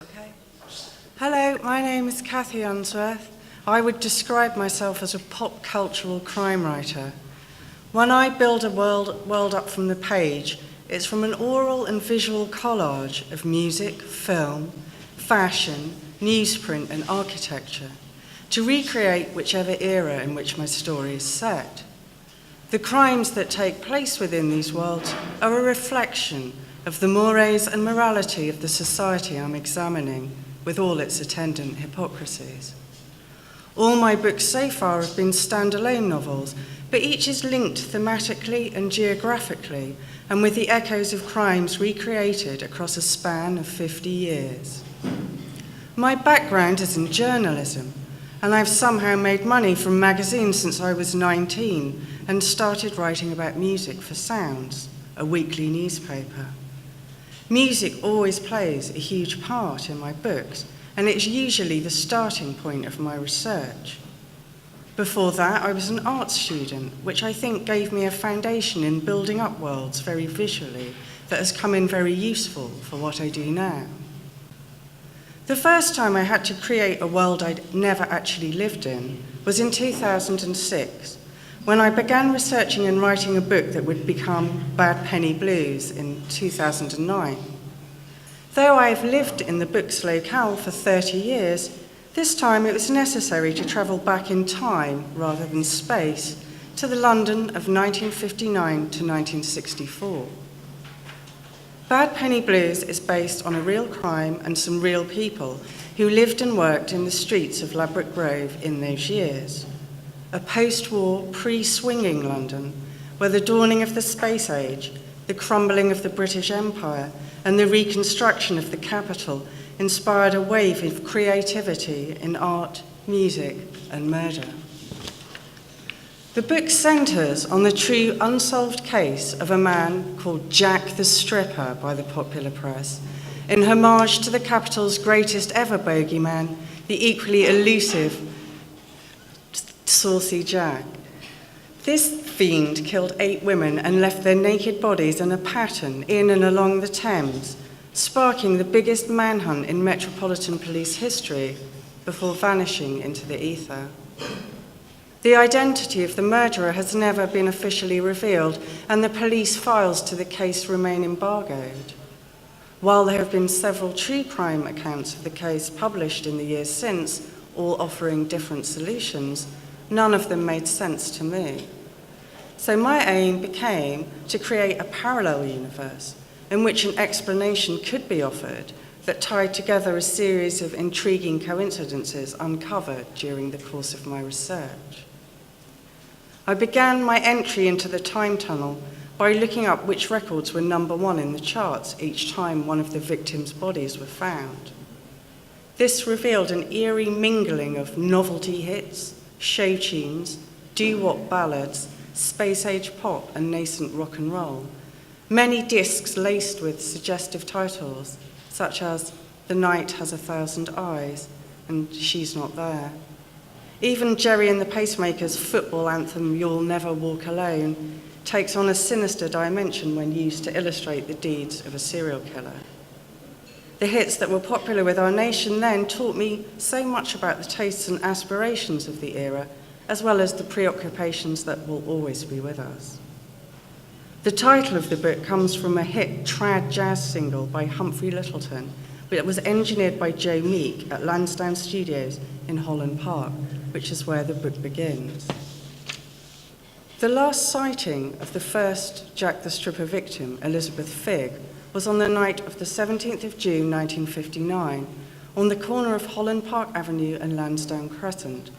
Okay. Hello, my name is Cathi Unsworth. I would describe myself as a pop cultural crime writer. When I build a world up from the page, it's from an oral and visual collage of music, film, fashion, newsprint, and architecture, to recreate whichever era in which my story is set. The crimes that take place within these worlds are a reflection of the mores and morality of the society I'm examining, with all its attendant hypocrisies. All my books so far have been standalone novels, but each is linked thematically and geographically, and with the echoes of crimes recreated across a span of 50 years. My background is in journalism, and I've somehow made money from magazines since I was 19 and started writing about music for Sounds, a weekly newspaper. Music always plays a huge part in my books, and it's usually the starting point of my research. Before that, I was an art student, which I think gave me a foundation in building up worlds very visually that has come in very useful for what I do now. The first time I had to create a world I'd never actually lived in was in 2006, when I began researching and writing a book that would become Bad Penny Blues in 2009. Though I've lived in the book's locale for 30 years, this time it was necessary to travel back in time rather than space to the London of 1959 to 1964. Bad Penny Blues is based on a real crime and some real people who lived and worked in the streets of Ladbroke Grove in those years. A post-war, pre-swinging London, where the dawning of the space age, the crumbling of the British Empire, and the reconstruction of the capital inspired a wave of creativity in art, music, and murder. The book centres on the true unsolved case of a man called Jack the Stripper by the popular press, in homage to the capital's greatest ever bogeyman, the equally elusive Saucy Jack. This fiend killed 8 women and left their naked bodies in a pattern in and along the Thames, sparking the biggest manhunt in Metropolitan Police history before vanishing into the ether. The identity of the murderer has never been officially revealed, and the police files to the case remain embargoed. While there have been several true crime accounts of the case published in the years since, all offering different solutions, none of them made sense to me. So my aim became to create a parallel universe in which an explanation could be offered that tied together a series of intriguing coincidences uncovered during the course of my research. I began my entry into the time tunnel by looking up which records were number 1 in the charts each time one of the victims' bodies were found. This revealed an eerie mingling of novelty hits, show tunes, doo-wop ballads, space-age pop and nascent rock and roll, many discs laced with suggestive titles such as The Night Has 1,000 Eyes and She's Not There. Even Jerry and the Pacemakers' football anthem You'll Never Walk Alone takes on a sinister dimension when used to illustrate the deeds of a serial killer. The hits that were popular with our nation then taught me so much about the tastes and aspirations of the era, as well as the preoccupations that will always be with us. The title of the book comes from a hit trad jazz single by Humphrey Lyttelton, that was engineered by Joe Meek at Lansdowne Studios in Holland Park, which is where the book begins. The last sighting of the first Jack the Stripper victim, Elizabeth Figg, was on the night of the 17th of June 1959, on the corner of Holland Park Avenue and Lansdowne Crescent,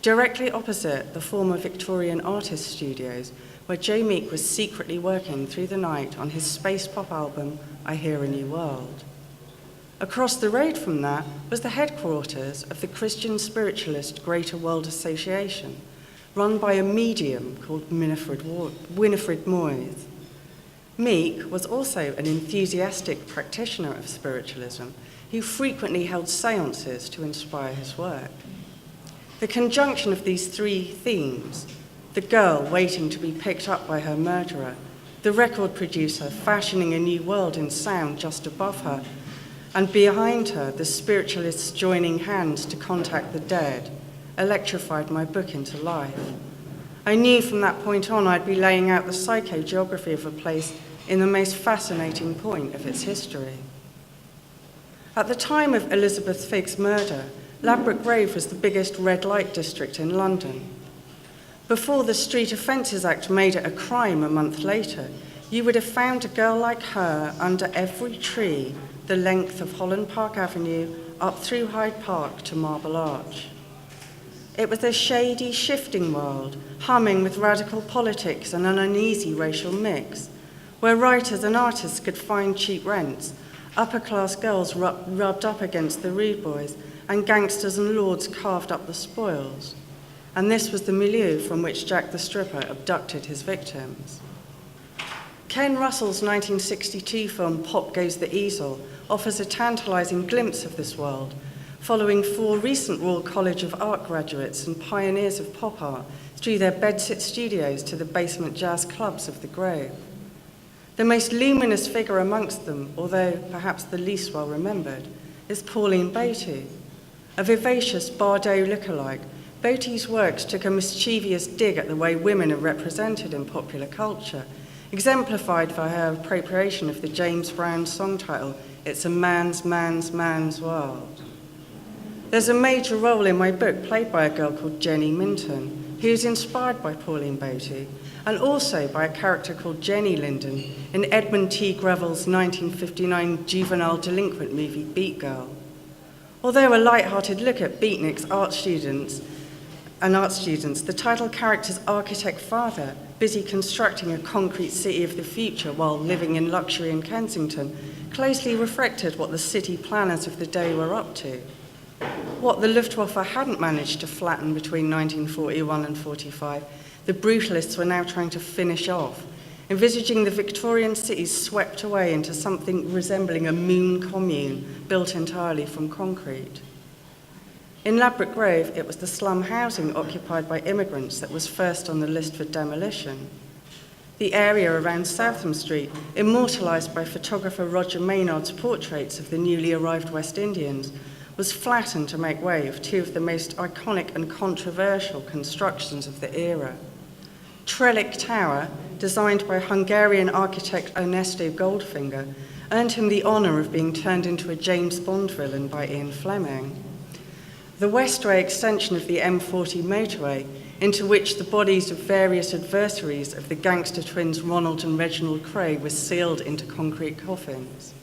directly opposite the former Victorian Artist Studios, where Joe Meek was secretly working through the night on his space pop album, I Hear a New World. Across the road from that was the headquarters of the Christian Spiritualist Greater World Association, run by a medium called Winifred Moyes. Meek was also an enthusiastic practitioner of spiritualism who frequently held seances to inspire his work. The conjunction of these 3 themes, the girl waiting to be picked up by her murderer, the record producer fashioning a new world in sound just above her, and behind her, the spiritualists joining hands to contact the dead, electrified my book into life. I knew from that point on I'd be laying out the psychogeography of a place in the most fascinating point of its history. At the time of Elizabeth Figg's murder, Ladbroke Grove was the biggest red light district in London. Before the Street Offences Act made it a crime a month later, you would have found a girl like her under every tree the length of Holland Park Avenue up through Hyde Park to Marble Arch. It was a shady, shifting world, humming with radical politics and an uneasy racial mix, where writers and artists could find cheap rents, upper-class girls rubbed up against the rude boys, and gangsters and lords carved up the spoils. And this was the milieu from which Jack the Stripper abducted his victims. Ken Russell's 1962 film Pop Goes the Easel offers a tantalizing glimpse of this world, following 4 recent Royal College of Art graduates and pioneers of pop art through their bedsit studios to the basement jazz clubs of the Grove. The most luminous figure amongst them, although perhaps the least well remembered, is Pauline Beatty. A vivacious Bardot lookalike, Beatty's works took a mischievous dig at the way women are represented in popular culture, exemplified by her appropriation of the James Brown song title, It's a Man's World. There's a major role in my book played by a girl called Jenny Minton, who is inspired by Pauline Beatty, and also by a character called Jenny Linden in Edmund T. Greville's 1959 juvenile delinquent movie Beat Girl. Although a light-hearted look at beatniks art students, the title character's architect father, busy constructing a concrete city of the future while living in luxury in Kensington, closely reflected what the city planners of the day were up to. What the Luftwaffe hadn't managed to flatten between 1941 and 45, the brutalists were now trying to finish off, envisaging the Victorian cities swept away into something resembling a moon commune built entirely from concrete. In Ladbroke Grove, it was the slum housing occupied by immigrants that was first on the list for demolition. The area around Southam Street, immortalised by photographer Roger Maynard's portraits of the newly arrived West Indians, was flattened to make way for 2 of the most iconic and controversial constructions of the era. Trellick Tower, designed by Hungarian architect Ernesto Goldfinger, earned him the honour of being turned into a James Bond villain by Ian Fleming. The Westway extension of the M40 motorway, into which the bodies of various adversaries of the gangster twins Ronald and Reginald Cray were sealed into concrete coffins.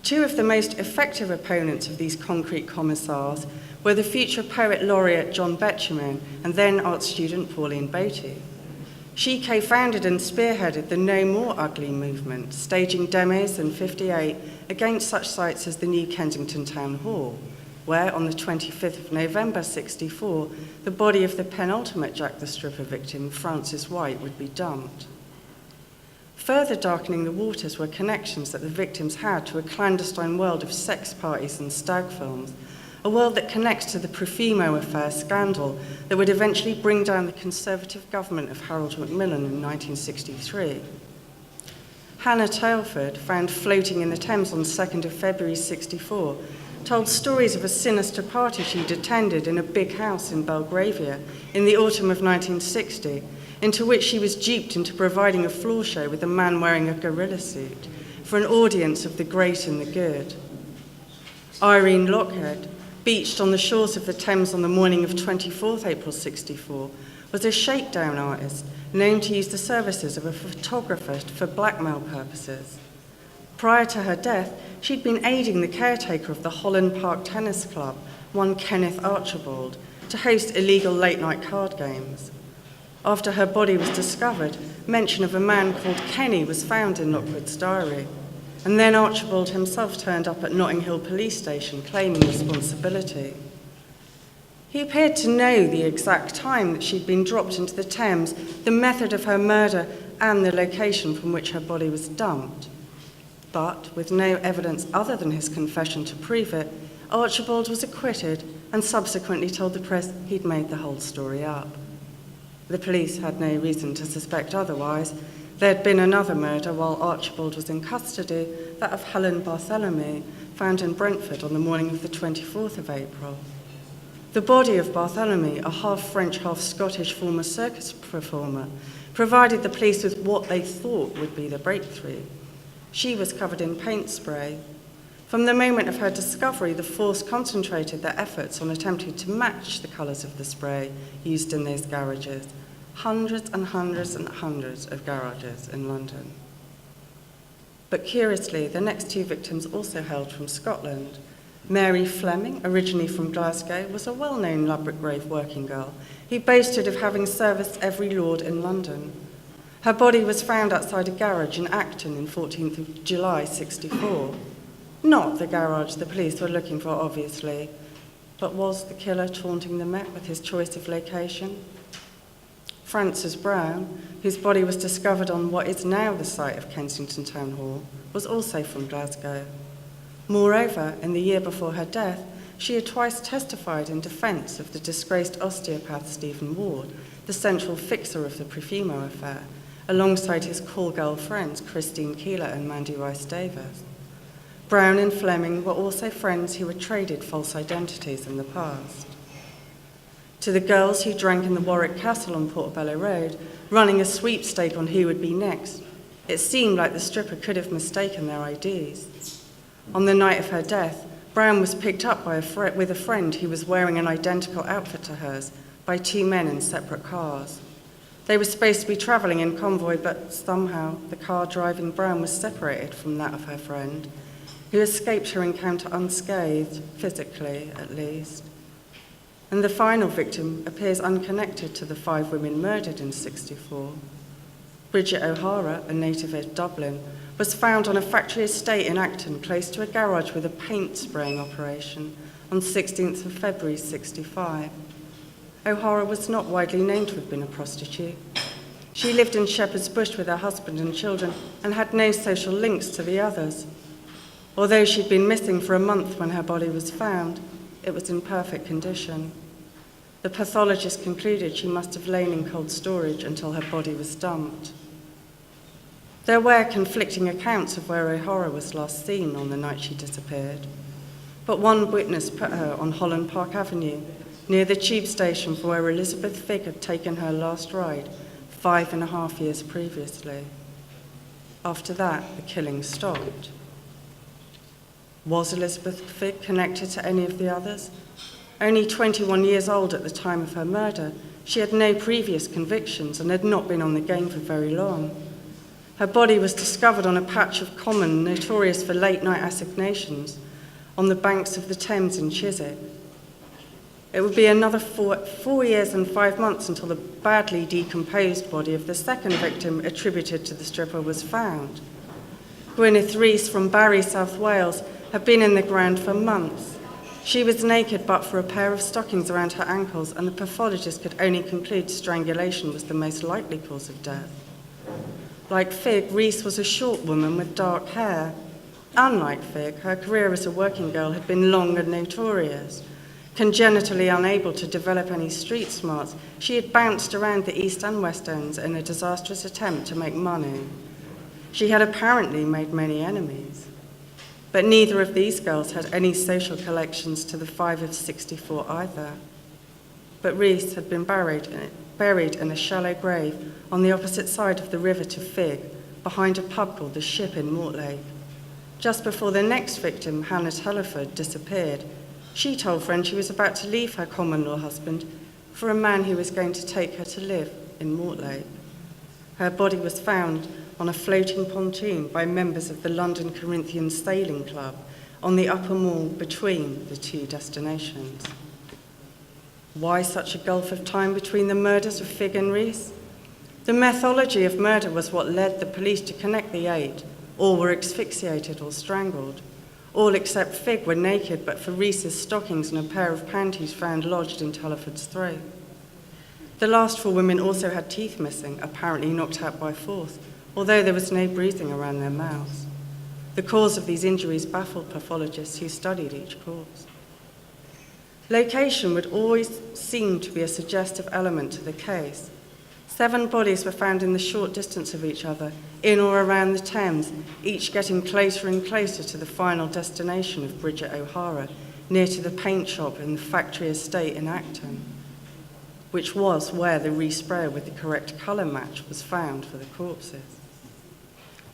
2 of the most effective opponents of these concrete commissars were the future poet laureate John Betjeman and then art student Pauline Beatty. She co-founded and spearheaded the No More Ugly movement, staging demos in '58 against such sites as the New Kensington Town Hall, where on the 25th of November '64, the body of the penultimate Jack the Stripper victim, Francis White, would be dumped. Further darkening the waters were connections that the victims had to a clandestine world of sex parties and stag films, a world that connects to the Profumo affair scandal that would eventually bring down the Conservative government of Harold Macmillan in 1963. Hannah Tailford, found floating in the Thames on 2nd of February '64, told stories of a sinister party she'd attended in a big house in Belgravia in the autumn of 1960, into which she was duped into providing a floor show with a man wearing a gorilla suit for an audience of the great and the good. Irene Locke, beached on the shores of the Thames on the morning of 24th April '64, was a shakedown artist known to use the services of a photographer for blackmail purposes. Prior to her death, she'd been aiding the caretaker of the Holland Park Tennis Club, one Kenneth Archibald, to host illegal late-night card games. After her body was discovered, mention of a man called Kenny was found in Lockwood's diary, and then Archibald himself turned up at Notting Hill Police Station claiming responsibility. He appeared to know the exact time that she'd been dropped into the Thames, the method of her murder, and the location from which her body was dumped. But, with no evidence other than his confession to prove it, Archibald was acquitted and subsequently told the press he'd made the whole story up. The police had no reason to suspect otherwise. There had been another murder while Archibald was in custody, that of Helen Barthelemy, found in Brentford on the morning of the 24th of April. The body of Barthelemy, a half-French, half-Scottish former circus performer, provided the police with what they thought would be the breakthrough. She was covered in paint spray. From the moment of her discovery, the force concentrated their efforts on attempting to match the colours of the spray used in those garages. Hundreds and hundreds and hundreds of garages in London. But curiously, the next two victims also hailed from Scotland. Mary Fleming, originally from Glasgow, was a well-known Ladbroke Grove working girl who boasted of having serviced every lord in London. Her body was found outside a garage in Acton in 14th of July 64. Not the garage the police were looking for, obviously, but was the killer taunting the Met with his choice of location? Frances Brown, whose body was discovered on what is now the site of Kensington Town Hall, was also from Glasgow. Moreover, in the year before her death, she had twice testified in defence of the disgraced osteopath Stephen Ward, the central fixer of the Profumo affair, alongside his call girl friends Christine Keeler and Mandy Rice Davis. Brown and Fleming were also friends who had traded false identities in the past. To the girls who drank in the Warwick Castle on Portobello Road, running a sweepstake on who would be next, it seemed like the stripper could have mistaken their IDs. On the night of her death, Brown was picked up with a friend who was wearing an identical outfit to hers by two men in separate cars. They were supposed to be travelling in convoy, but somehow the car driving Brown was separated from that of her friend, who escaped her encounter unscathed, physically at least. And the final victim appears unconnected to the 5 women murdered in 64. Bridget O'Hara, a native of Dublin, was found on a factory estate in Acton, close to a garage with a paint spraying operation, on 16th of February 65. O'Hara was not widely known to have been a prostitute. She lived in Shepherd's Bush with her husband and children and had no social links to the others. Although she'd been missing for a month when her body was found, it was in perfect condition. The pathologist concluded she must have lain in cold storage until her body was dumped. There were conflicting accounts of where O'Hara was last seen on the night she disappeared, but one witness put her on Holland Park Avenue, near the tube station for where Elizabeth Figg had taken her last ride 5.5 years previously. After that, the killing stopped. Was Elizabeth Figg connected to any of the others? Only 21 years old at the time of her murder, she had no previous convictions and had not been on the game for very long. Her body was discovered on a patch of common notorious for late-night assignations on the banks of the Thames in Chiswick. It would be another 4 years and 5 months until the badly decomposed body of the second victim attributed to the stripper was found. Gwyneth Rees from Barry, South Wales, had been in the ground for months. She was naked but for a pair of stockings around her ankles, and the pathologist could only conclude strangulation was the most likely cause of death. Like Figg, Rees was a short woman with dark hair. Unlike Figg, her career as a working girl had been long and notorious. Congenitally unable to develop any street smarts, she had bounced around the East and West Ends in a disastrous attempt to make money. She had apparently made many enemies. But neither of these girls had any social connections to the 5 of 64 either. But Rees had been buried in a shallow grave on the opposite side of the river to Figg, behind a pub called the Ship in Mortlake. Just before the next victim, Hannah Tellerford, disappeared, she told friends she was about to leave her common-law husband for a man who was going to take her to live in Mortlake. Her body was found on a floating pontoon by members of the London Corinthians Sailing Club on the upper mall between the two destinations. Why such a gulf of time between the murders of Figg and Rees? The methodology of murder was what led the police to connect the 8. All were asphyxiated or strangled. All except Figg were naked, but for Rees's stockings and a pair of panties found lodged in Tellerford's throat. The last 4 women also had teeth missing, apparently knocked out by force, although there was no bruising around their mouths. The cause of these injuries baffled pathologists who studied each cause. Location would always seem to be a suggestive element to the case. 7 bodies were found in the short distance of each other, in or around the Thames, each getting closer and closer to the final destination of Bridget O'Hara, near to the paint shop in the factory estate in Acton, which was where the resprayer with the correct colour match was found for the corpses.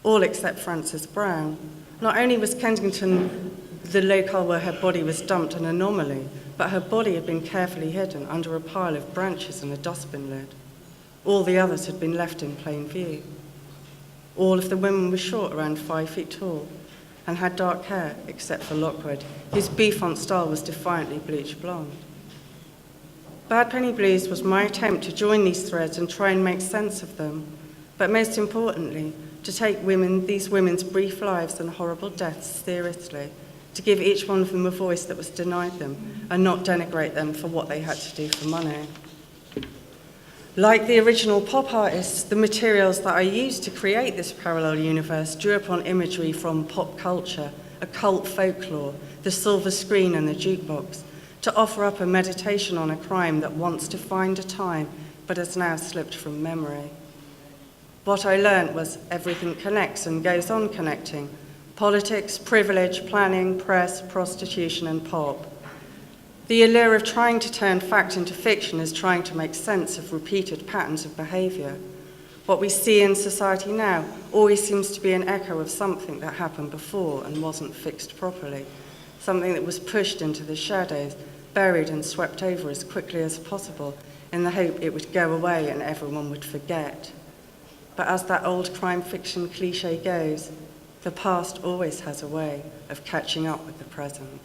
All except Frances Brown. Not only was Kensington the locale where her body was dumped an anomaly, but her body had been carefully hidden under a pile of branches and a dustbin lid. All the others had been left in plain view. All of the women were short, around 5 feet tall, and had dark hair, except for Lockwood, whose bouffant style was defiantly bleached blonde. Bad Penny Blues was my attempt to join these threads and try and make sense of them, but most importantly, to take these women's brief lives and horrible deaths seriously, to give each one of them a voice that was denied them, and not denigrate them for what they had to do for money. Like the original pop artists, the materials that I used to create this parallel universe drew upon imagery from pop culture, occult folklore, the silver screen and the jukebox, to offer up a meditation on a crime that wants to find a time, but has now slipped from memory. What I learned was everything connects and goes on connecting: politics, privilege, planning, press, prostitution, and pop. The allure of trying to turn fact into fiction is trying to make sense of repeated patterns of behaviour. What we see in society now always seems to be an echo of something that happened before and wasn't fixed properly, something that was pushed into the shadows, buried and swept over as quickly as possible in the hope it would go away and everyone would forget. But as that old crime fiction cliche goes, the past always has a way of catching up with the present.